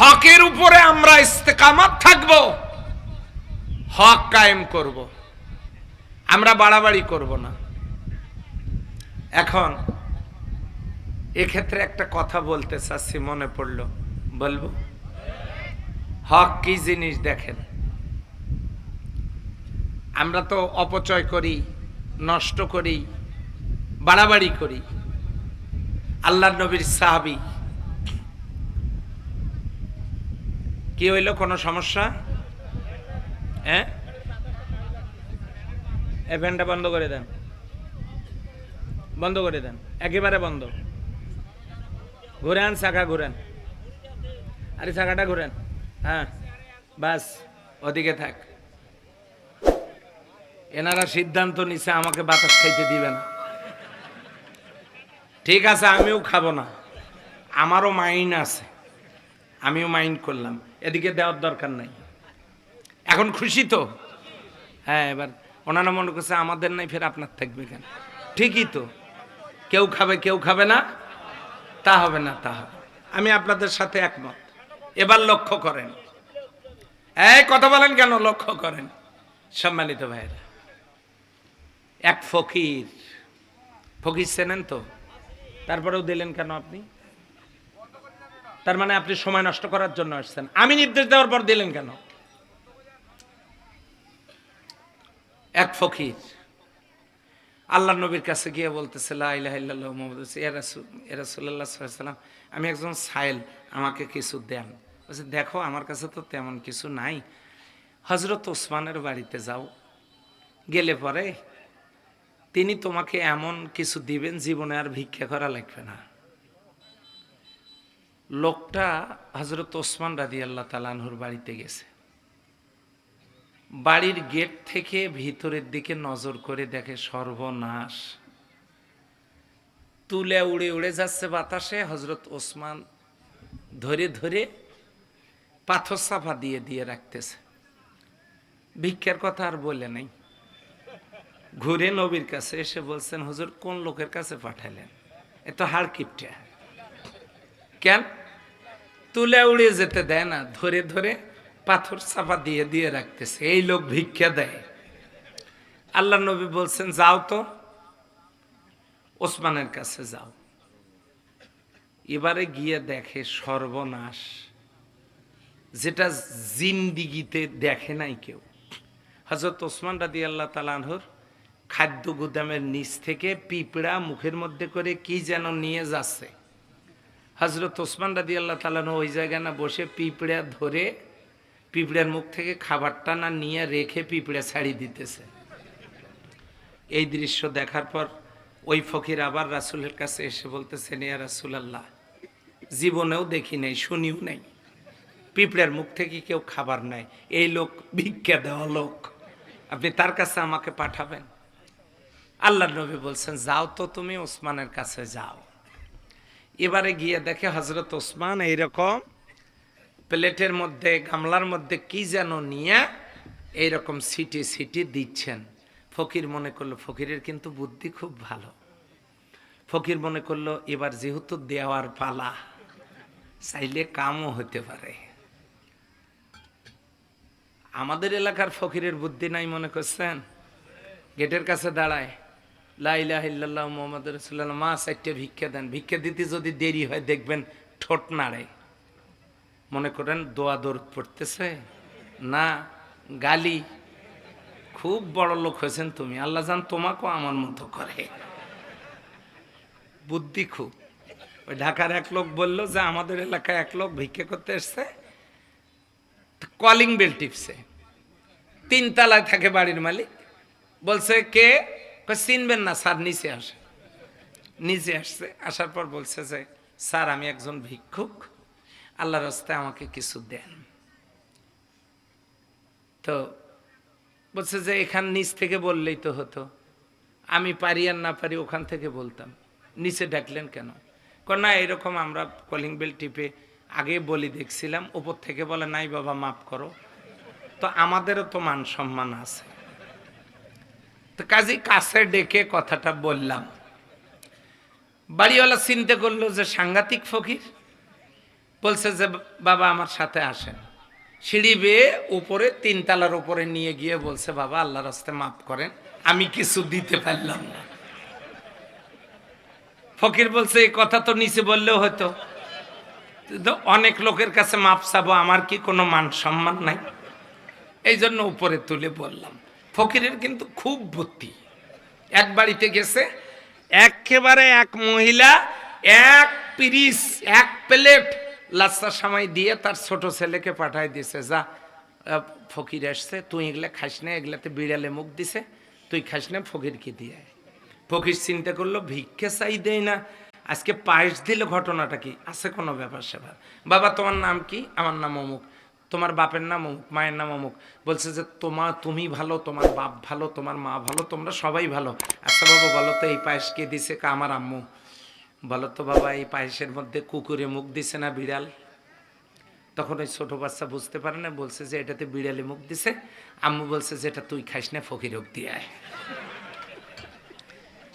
হকের উপরে আমরা ইস্তেকামত থাকব, হক কায়েম করব, আমরা বাড়াবাড়ি করব না। এখন এক্ষেত্রে একটা কথা বলতে চাচ্ছি, মনে পড়লো, বলবো? হক কি জিনিস দেখেন, আমরা তো অপচয় করি, নষ্ট করি, বাড়াবাড়ি করি। আল্লাহর নবীর সাহাবী কি হইল, কোনো সমস্যা? হ্যাঁ, এই ফ্যানটা বন্ধ করে দেন, বন্ধ করে দেন, একেবারে বন্ধ। ঘুরেন, চাকা ঘুরেন, আরে চাকাটা ঘুরেন। হ্যাঁ, বাস, ওদিকে থাক। এনারা সিদ্ধান্ত নিছে আমাকে বাতাস খাইতে দিবে না। ঠিক আছে, আমিও খাবো না, আমারও মাইন্ড আছে, আমিও মাইন্ড করলাম, এদিকে দেওয়ার দরকার নাই। এখন খুশি তো? হ্যাঁ, এবার ওনারা মনে করছে আমাদের নাই, ফের আপনার থাকবে কেন? ঠিকই তো, কেউ খাবে কেউ খাবে না, তা হবে না, তা হবে। আমি আপনাদের সাথে একমত। এবার লক্ষ্য করেন, এই কথা বলেন কেন, লক্ষ্য করেন সম্মানিত ভাইরা। এক ফকির, ফকির চেনেন তো? তারপরেও দিলেন কেন আপনি? তার মানে আপনি সময় নষ্ট করার জন্য আসছেন। আমি নির্দেশ দেওয়ার পর দিলেন কেন? এক ফকির আল্লাহ নবীর কাছে গিয়ে বলতেছে, লা ইলাহা ইল্লাল্লাহু মুহাম্মাদুর রাসূলুল্লাহ, ইয়া রাসূলুল্লাহ সাল্লাল্লাহু আলাইহি ওয়াসাল্লাম, আমি একজন সাইল, আমাকে কিছু দেন। বলছে, দেখো আমার কাছে তো তেমন কিছু নাই, হযরত ওসমানের বাড়িতে যাও, গেলে পরে তিনি তোমাকে এমন কিছু দিবেন, জীবনে আর ভিক্ষা করা লাগবে না। লোকটা হযরত ওসমান রাদিয়াল্লাহু তাআলা আনহুর বাড়িতে গেছে। বাড়ির গেট থেকে ভিতরের দিকে নজর করে দেখে সর্বনাশ, তুলে উড়ে উড়ে যাচ্ছে বাতাসে। হযরত ওসমান ধরে ধরে পাথর চাপা দিয়ে দিয়ে রাখতেছে। ভিক্ষার কথা আর বলে নাই, ঘুরে নবীর কাছে এসে বলছেন, হুজুর কোন লোকের কাছে পাঠাইলেন? এত হাড় কিপটা, কেন তুলে উড়িয়ে যেতে দেয় না, ধরে ধরে পাথর চাপা দিয়ে দিয়ে রাখতেছে, এই লোক ভিক্ষা দেয়? আল্লাহ নবী বলছেন, যাও তো ওসমানের কাছে যাও। এবারে গিয়ে দেখে সর্বনাশ, যেটা জিন্দিগিতে দেখে নাই কেউ। হযরত ওসমান রাদিয়াল্লাহু তাআলা আনহুর খাদ্য গুদামের নিচ থেকে পিঁপড়া মুখের মধ্যে করে কি যেন নিয়ে যাচ্ছে। হযরত ওসমান রাদিয়াল্লাহু তাআলা আনহু ওই জায়গায় না বসে পিঁপড়া ধরে, পিঁপড়ার মুখ থেকে খাবারটা না নিয়ে রেখে পিঁপড়া ছাড়ি দিতেছে। এই দৃশ্য দেখার পর ওই ফকির আবার রাসূলের কাছে এসে বলতেছেন, ইয়া রাসূলুল্লাহ, জীবনেও দেখি নাই, শুনিও নাই, পিঁপড়ার মুখ থেকে কেউ খাবার নেয়, এই লোক ভিক্ষা দেওয়া লোক, আপনি তার কাছে আমাকে পাঠাবেন? আল্লাহর নবী বলছেন, যাও তো তুমি ওসমানের কাছে যাও। এবারে গিয়ে দেখে হযরত ওসমান এইরকম প্লেটের মধ্যে, গামলার মধ্যে কি যেন নিয়ে এইরকম সিটি সিটি দিচ্ছেন। ফকির মনে করলো, ফকিরের কিন্তু বুদ্ধি খুব ভালো। ফকির মনে করলো, এবার যেহেতু দেওয়ার পালা, চাইলে কামও হতে পারে। আমাদের এলাকার ফকিরের বুদ্ধি নাই মনে করছেন? গেটের কাছে দাঁড়ায়, লা ইলাহা ইল্লাল্লাহু মুহাম্মাদুর রাসূলুল্লাহ, মা চারটে ভিক্ষা দেন। ভিক্ষা দিতে যদি দেরি হয় দেখবেন ঠোঁট নাড়ে, মনে করেন দোয়া দরুদ পড়তেছে না, গালি, খুব বড় লোক হয়েছেন তুমি, আল্লাহ জান তোমাকেও আমার মতো করে। বুদ্ধি খুব। ওই ঢাকার এক লোক বলল যে আমাদের এলাকায় এক লোক ভিক্ষা করতে এসছে, কলিং বেল টিপছে, 3 তলায় থাকে বাড়ির মালিক। বলছে কে? চিনবেন না স্যার, নিচে আসে। নিচে আসছে, আসার পর বলছে যে স্যার আমি একজন ভিক্ষুক, আল্লাহর রাস্তায় আমাকে কিছু দেন। তো বলছে যে এখান নিচ থেকে বললেই তো হতো, আমি পারি আর না পারি ওখান থেকে বলতাম, নিচে ডাকলেন কেন? না এরকম আমরা কলিং বেল টিপে আগে বলি দেখছিলাম, উপর থেকে বলে নাই বাবা মাফ করো, তো আমাদেরও তো মান সম্মান আছে, তো কাজী কাছে ডেকে কথাটা বললাম। বাড়িওয়ালা চিন্তা করলো যে সাংঘাতিক ফকির, বলছে যে বাবা আমার সাথে আসেন। সিঁড়ি বেয়ে উপরে 3 তলার উপরে নিয়ে গিয়ে বলছে বাবা আল্লাহর রাস্তে মাফ করেন, আমি কিছু দিতে পারলাম না। ফকির বলছে এই কথা তো নিচে বললেও হতো, অনেক লোকের কাছে মাপ চাবো, আমার কি কোনো মান সম্মান নাই? এই জন্য উপরে তুলে বললাম। ফকিরের কিন্তু খুব বুদ্ধি। এক বাড়িতে গেছে, একেবারে এক মহিলা এক পিরিস এক প্লেট লাচ্ছা সামাই দিয়ে তার ছোট ছেলেকে পাঠায় দিয়েছে, যা ফকির আসছে, তুই এগুলা খাস না, এগুলাতে বিড়ালে মুখ দিছে, তুই খাস না, ফকিরকে দিয়ে। ফকির চিন্তা করলো ভিক্ষে চাই দেয় না, আজকে পায়েস দিল, ঘটনাটা কি আছে, কোনো ব্যাপার স্যাপার। বাবা তোমার নাম কি? আমার নাম অমুক। তোমার বাপের নাম অমুক, মায়ের নাম অমুক। বলছে যে তুমি ভালো, তোমার বাপ ভালো, তোমার মা ভালো, তোমরা সবাই ভালো। আচ্ছা বাবা বলো তো এই পায়েস কে দিছে? আমার আম্মু। বলো তো বাবা এই পায়েসের মধ্যে কুকুরে মুখ দিছে না বিড়াল? তখন ওই ছোট বাচ্চা বুঝতে পারে না, বলছে যে এটাতে বিড়ালে মুখ দিছে। আম্মু বলছে যে এটা তুই খাইস না, ফকির হোক দিয়ে আয়।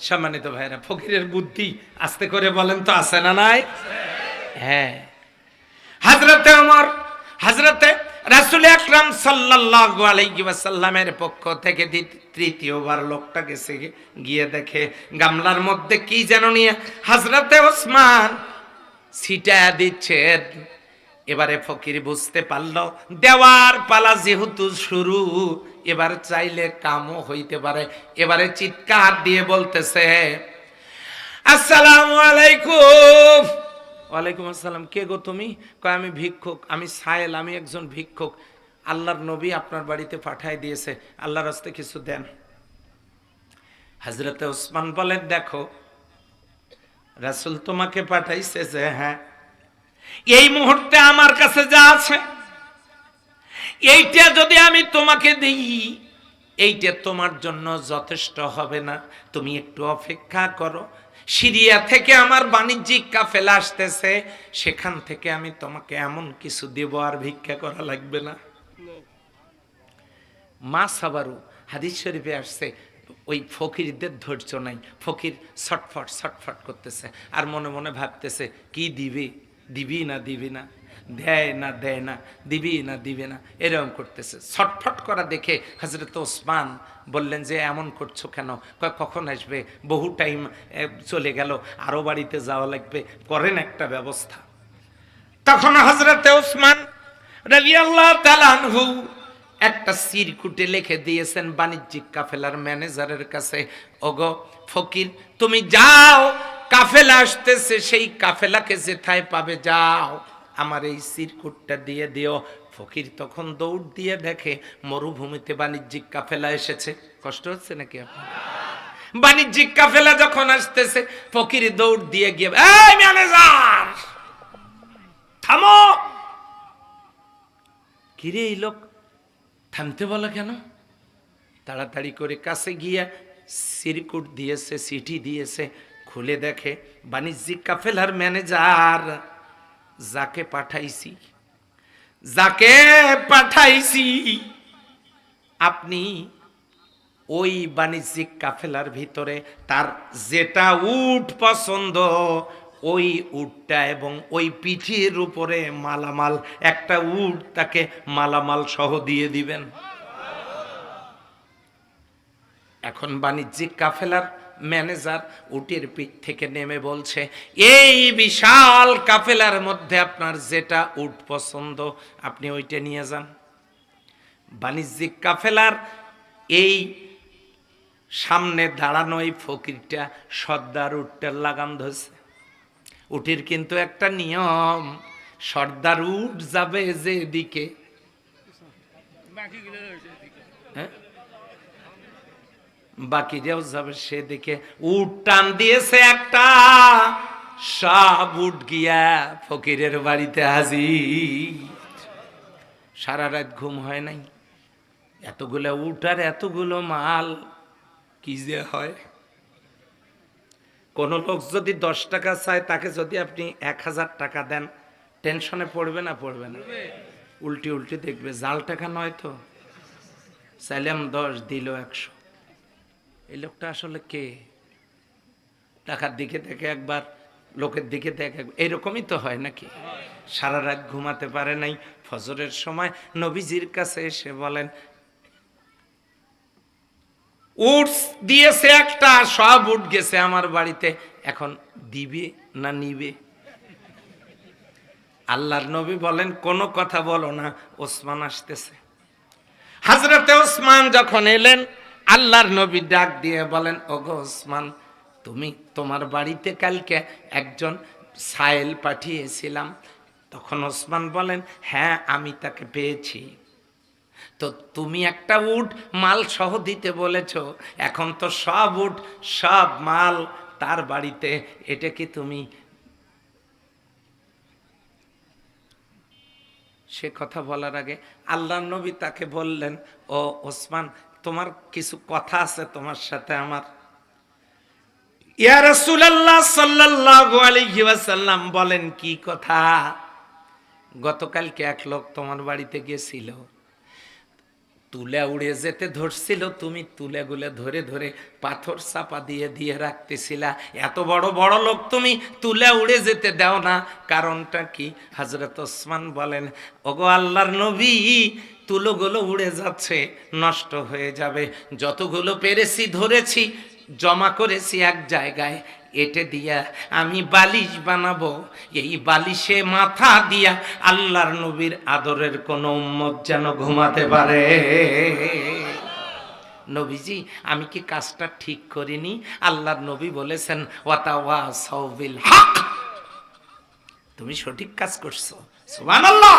সম্মানিত ভাইরা, ফকিরের বুদ্ধি আস্তে করে বলেন তো আছে না নাই? হ্যাঁ। হযরতে ওমর, হযরতে রাসূল আকরাম সাল্লাল্লাহু আলাইহি ওয়াসাল্লামের পক্ষ থেকে তৃতীয়বার লোকটা গেছে, গিয়ে দেখে গামলার মধ্যে কি যেন নিয়ে হযরতে ওসমান ছিটা দিচ্ছেন। এবারে ফকির বুঝতে পারলো দেওয়ার পালা যেহেতু শুরু, এবার চাইলে কামও হইতে পারে। এবারে চিৎকার দিয়ে বলতেছে আসসালামু আলাইকুম। ওয়ালাইকুম আসসালাম। কে গো তুমি? কয় আমি ভিক্ষুক, আমি সায়েল, আমি একজন ভিক্ষুক, আল্লাহর নবী আপনার বাড়িতে পাঠায় দিয়েছে, আল্লাহর রাস্তায় কিছু দেন। হযরতে ওসমান বলেন দেখো রাসূল তোমাকে পাঠাইছে যে হ্যাঁ, এই মুহূর্তে আমার কাছে যা আছে এইটা যদি আমি তোমাকে দিই এইটা তোমার জন্য যথেষ্ট হবে না, তুমি একটু অপেক্ষা করো। সিরিয়া থেকে আমার বাণিজ্যিক কাফেলা আসতেছে, সেখান থেকে আমি তোমাকে এমন কিছু দেব আর ভিক্ষা করা লাগবে না। মা সাবারু হাদিস শরীফে আসছে, ওই ফকিরদের ধৈর্য নাই, ফকির ছটফট ছটফট করতেছে আর মনে মনে ভাবতেছে কি দিবি, দিবি না দিবি না, দেয় না দেয় না, দিবি না দিবি না, এরকম করতেছে। ছটফট করা দেখে হযরত ওসমান বললেন যে এমন করছো কেন? কখন আসবে? বহু টাইম চলে গেল, আরো বাড়িতে যাওয়া লাগবে, করেন একটা ব্যবস্থা। তখন হযরত ওসমান রাদিয়াল্লাহু তাআলা আনহু একটা চিরকুটে লিখে দিয়েছেন বাণিজ্যিক কাফেলার ম্যানেজারের কাছে, ওগো ফকির তুমি যাও, কাফেলা আসতেছে, সেই কাফেলাকে যেথায় পাবে যাও, আমার এই চিরকুটটা দিয়ে দিও। ফকির তখন দৌড় দিয়ে দেখে মরুভূমিতে বাণিজ্যিক কাফেলা এসেছে। কষ্ট হচ্ছে নাকি আপনার? বাণিজ্যিক কাফেলা যখন আসতেছে ফকির দৌড় দিয়ে গিয়ে, এই ম্যানেজার থামো। কিরে এই লোক থামতে বলা কেন? তাড়াতাড়ি করে কাছে গিয়ে চিরকুট দিয়েছে, চিঠি দিয়েছে, খুলে দেখে বাণিজ্যিক কাফেলার ম্যানেজার, যাকে পাঠাইছি আপনি ওই বাণিজ্যিক কাফেলার ভিতরে তার যেটা উট পছন্দ ওই উটটা এবং ওই পিঠির উপরে মালামাল, একটা উট তাকে মালামাল সহ দিয়ে দিবেন। এখন বাণিজ্যিক কাফেলার ম্যানেজার উটের পিঠ থেকে নেমে বলছে, এই বিশাল কাফেলার মধ্যে আপনার যেটা উট পছন্দ আপনি ওইটা নিয়ে যান। বাণিজ্যিক কাফেলার এই সামনে দাঁড়ানো এই ফকিরটা সর্দার উটটার লাগাম ধরছে। উটের কিন্তু একটা নিয়ম, সর্দার উট যাবে যে দিকে, হ্যাঁ বাকিরাও যাবে সেদিকে। উট টান দিয়েছে একটা, সব উট গিয়া ফকিরের বাড়িতে হাজির। সারা রাত ঘুম হয় নাই, এতগুলো উট আর এতগুলো মাল কি যে হয়। কোন লোক যদি 10 টাকা চায় তাকে যদি আপনি 1000 টাকা দেন টেনশনে পড়বে না? পড়বে না? উল্টি উল্টি দেখবে, জাল টাকা নয় তো, চাইলাম 10 দিল 100। এই লোকটা আসলে কে? টাকার দিকে দেখে একবার, লোকের দিকে দেখে, এইরকমই তো হয় নাকি? সারা রাত ঘুমাতে পারে নাই। ফজরের সময় নবীজির কাছে এসে বলেন, উট দিয়েছে একটা, সব উট গেছে আমার বাড়িতে, এখন দিবে না নিবে? আল্লাহর নবী বলেন, কোনো কথা বলো না, ওসমান আসতেছে। হযরতে ওসমান যখন এলেন, আল্লাহর নবী ডাক দিয়ে বলেন, ওগো ওসমান, তোমার বাড়িতে কালকে একজন সায়েল পাঠিয়েছিলাম। তখন ওসমান বলেন, হ্যাঁ আমি তাকে পেয়েছি। তো তুমি একটা উট মাল সহ দিতে বলেছ, এখন তো সব উট সব মাল তার বাড়িতে, এটা কি তুমি? সে কথা বলার আগে আল্লাহর নবী তাকে বললেন, ও ওসমান, তোমার কিছু কথা আছে তোমার সাথে আমার। ইয়া রাসূলুল্লাহ সাল্লাল্লাহু আলাইহি ওয়াসাল্লাম বলেন, কি কথা? গতকালকে এক লোক তোমার বাড়িতে গিয়েছিল, তুলে উড়ে যেতে ধরছিল, তুমি তুলেগুলো ধরে ধরে পাথর চাপা দিয়ে দিয়ে রাখতেছিলা। এত বড় বড় লোক, তুমি তুলে উড়ে যেতে দাও না, কারণটা কি? হযরত ওসমান বলেন, ওগো আল্লাহর নবী, তুলোগুলো উড়ে যাচ্ছে, নষ্ট হয়ে যাবে। যতগুলো পেরেছি ধরেছি, জমা করেছি এক জায়গায়, এটে দিয়া আমি বালিশ বানাবো। এই বালিশে মাথা দিয়া আল্লাহর নবীর আদরের কোন উম্মত যেন ঘুমাতে পারে। নবীজি, আমি কি কাজটা ঠিক করিনি? আল্লাহর নবী বলেছেন, ওয়াতাওয়াসাউ বিল হক, তুমি সঠিক কাজ করছো, সুবহানাল্লাহ।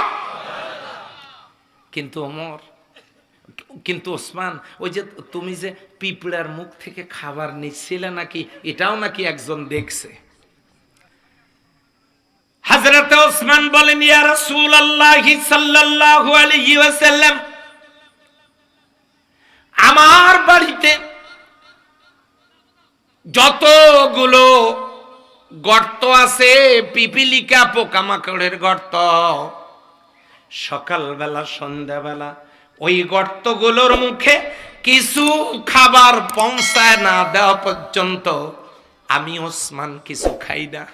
কিন্তু ওসমান, ওই যে তুমি যে পিঁপড়ার মুখ থেকে খাবার নিচ্ছিলে নাকি, এটাও নাকি একজন দেখছে। হযরতে ওসমান বলেন, ইয়া রাসূলুল্লাহ সাল্লাল্লাহু আলাইহি ওয়াসাল্লাম, আমার বাড়িতে যতগুলো গর্ত আছে, পিপিলিকা পোকামাকড়ের গর্ত, সকালবেলা সন্ধ্যাবেলা ওই গর্তগুলোর মুখে কিছু খাবার পৌঁছায় না দেওয়া পর্যন্ত আমি ওসমান কিছু খাই না।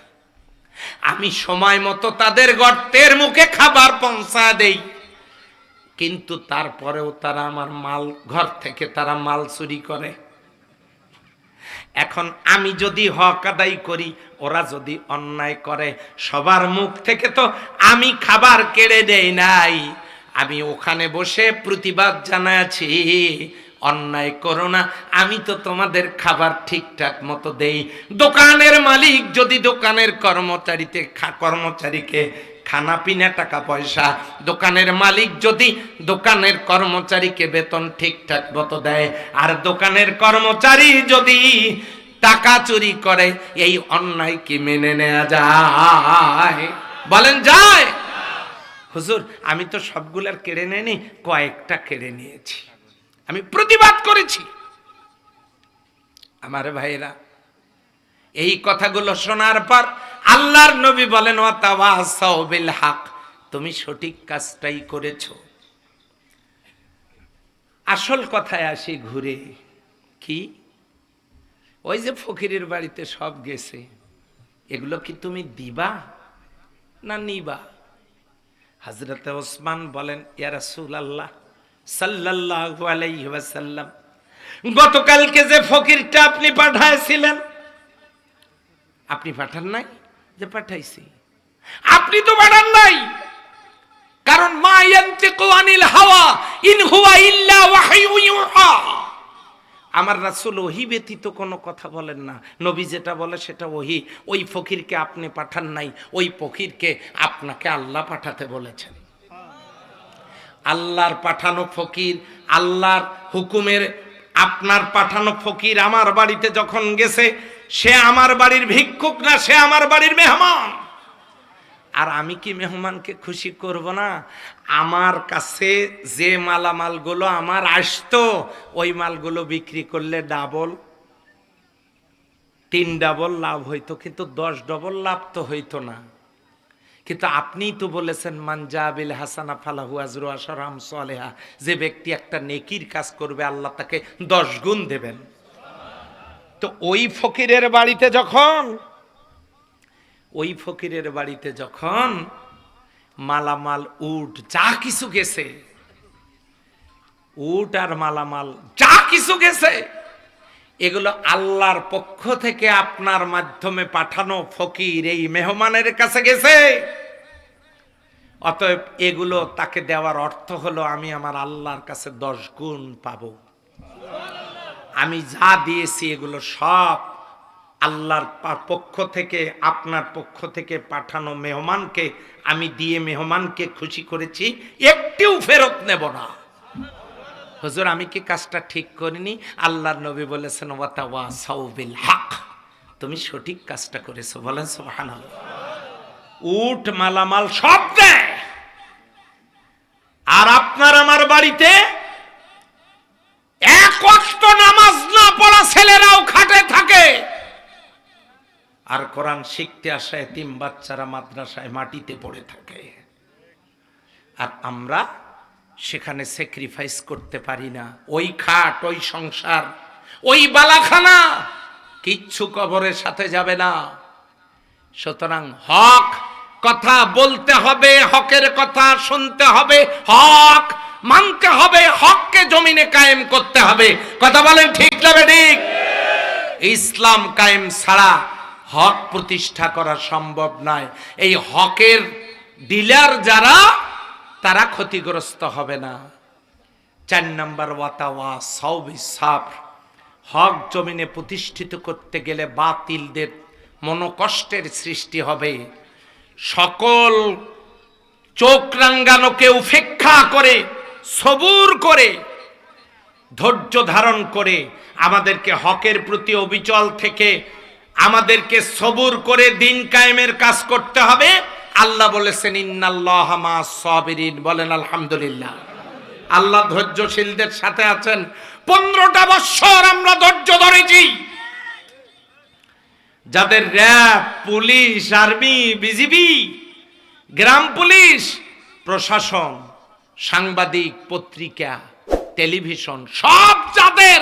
আমি সময় মতো তাদের গর্তের মুখে খাবার পৌঁছা দেই, কিন্তু তারপরেও তারা আমার মাল, ঘর থেকে তারা মাল চুরি করে। এখন আমি যদি হক আদায় করি, ওরা যদি অন্যায় করে, সবার মুখ থেকে তো আমি খাবার কেড়ে দেই নাই, আমি ওখানে বসে প্রতিবাদ জানাচ্ছি, অন্যায় করো না, আমি তো তোমাদের খাবার ঠিকঠাক মতো দেই। দোকানের মালিক যদি দোকানের কর্মচারীকে খানা পিনা টাকা পয়সা, দোকানের মালিক যদি দোকানের কর্মচারীকে বেতন ঠিকঠাক মতো দেয়, আর দোকানের কর্মচারী যদি টাকা চুরি করে, এই অন্যায় কি মেনে নেওয়া যায়? বলেন যায়? হুজুর, আমি তো সবগুলার কেড়ে নেইনি, কয়েকটা কেড়ে নিয়েছি, আমি প্রতিবাদ করেছি। আমার ভাইরা, এই কথাগুলো শোনার পর আল্লাহর নবী বলেন, ওয়াতাওয়াসাউ বিল হক, তুমি সঠিক কাজটাই করেছো। আসল কথায় আসি ঘুরে, কি ওই যে ফকিরের বাড়িতে সব গেছে, এগুলো কি তুমি দিবা না নিবা? হযরতে ওসমান বলেন, ইয়া রাসূলুল্লাহ সাল্লাল্লাহু আলাইহি ওয়াসাল্লাম, গতকালকে যে ফকিরটা আপনি পাঠাইছিলেন, আপনি পাঠান নাই? যে পাঠাইছি, আপনি তো পাঠান নাই, কারণ মা ইয়ানতিকু আনিল হাওয়া ইন হুয়া ইল্লা ওয়াহয়ু ইউহা, আমার রাসূল ওহী ব্যতীত কোনো কথা বলেন না, নবী যেটা বলে সেটা ওহী। ওই ফকিরকে আপনি পাঠান নাই, ওই ফকিরকে আপনাকে আল্লাহ পাঠাতে বলেছেন। আল্লাহর পাঠানো ফকির, আল্লাহর হুকুমের আপনার পাঠানো ফকির আমার বাড়িতে যখন গেছে, সে আমার বাড়ির ভিক্ষুক না, সে আমার বাড়ির মেহমান। আর আমি কি মেহমানকে খুশি করব না? আমার কাছে যে মালামালগুলো আমার আসতো, ওই মালগুলো বিক্রি করলে ডাবল, 3 ডাবল লাভ হইতো, কিন্তু 10 ডবল লাভ তো হইতো না। কিন্তু আপনিই তো বলেছেন, মান জাবিল হাসানা ফালাহু আজরু আশার আমসালিহা, যে ব্যক্তি একটা নেকির কাজ করবে আল্লাহ তাকে 10 গুণ দেবেন। তো ওই ফকিরের বাড়িতে যখন মালামাল উট যা কিছু গেছে, উট আর মালামাল যা কিছু গেছে, এগুলো আল্লাহর পক্ষ থেকে আপনার মাধ্যমে পাঠানো ফকির এই মেহমানের কাছে গেছে। অতএব এগুলো তাকে দেওয়ার অর্থ হলো আমি আমার আল্লাহর কাছে 10 গুণ পাবো। আমি যা দিয়েছি এগুলো সব আল্লাহর পক্ষ থেকে, আপনার পক্ষ থেকে পাঠানো মেহমানকে আমি দিয়ে মেহমানকে খুশি করেছি, একটিও ফেরত নেব না। হুজুর আমি কি কাজটা ঠিক করিনি? আল্লাহর নবী বলেছেন ওয়াতাওয়াসাউ বিল হক, তুমি সঠিক কাজটা করেছো। বলেন সুবহানাল্লাহ। উট মালামাল সব দেয়, আর আপনার আমার বাড়িতে এক ওয়াক্ত নামাজ না পড়া ছেলেরাও খাটে থাকে, আর কোরআন শিখতে আসা এতিম বাচ্চারা মাদ্রাসায় মাটিতে পড়ে থাকে। আর আমরা সেখানে স্যাক্রিফাইস করতে পারি না। ওই খাট, ওই সংসার, ওই বালাখানা কিচ্ছু কবরের সাথে যাবে না। সুতরাং হক কথা বলতে হবে, হকের কথা শুনতে হবে, হক মানতে হবে, হককে জমিনে কায়েম করতে হবে। কথা বলেন ঠিক না ঠিক? ইসলাম কায়েম ছাড়া হক প্রতিষ্ঠা করা সম্ভব নয়। এই হকের ডিলার যারা, তারা ক্ষতিগ্রস্ত হবে না। 4 নম্বর ওয়াতাওয়াসাউ বিস-সাবর, হক জমিনে প্রতিষ্ঠিত করতে গেলে বাতিলদের মনোকষ্টের সৃষ্টি হবে। সকল চোখ রাঙ্গানোকে উপেক্ষা করে, সবুর করে, ধৈর্য ধারণ করে আমাদেরকে হকের প্রতি অবিচল থেকে আমাদেরকে সবুর করে দিন কায়েমের কাজ করতে হবে। আল্লাহ বলেছেন ইন্নাল্লাহা মা'আস সাবিরিন। বলেন আলহামদুলিল্লাহ। আল্লাহ ধৈর্যশীলদের সাথে আছেন। 15টা বছর আমরা ধৈর্য ধরেছি। যাদের র‍্যাব, পুলিশ, আর্মি, বিজিবি, গ্রাম পুলিশ, প্রশাসন, সাংবাদিক, পত্রিকা, টেলিভিশন সব যাদের,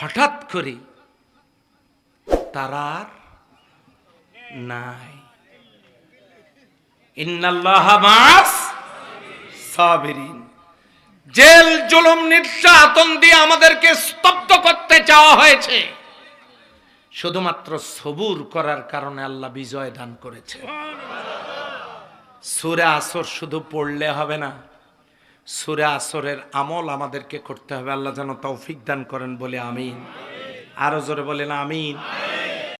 হঠাৎ করে তারা নাই। ইন্নাল্লাহা মা'আস সাবিরিন। জেল, জুলুম, নির্যাতন দিয়ে আমাদেরকে স্তব্ধ করতে চাওয়া হয়েছে, শুধুমাত্র সবুর করার কারণে আল্লাহ বিজয় দান করেছে। সূরা আসর শুধু পড়লে হবে না, সূরা আসরের আমল আমাদেরকে করতে হবে। আল্লাহ যেন তৌফিক দান করেন, বলে আমিন। আরো জোরে বলেন আমিন।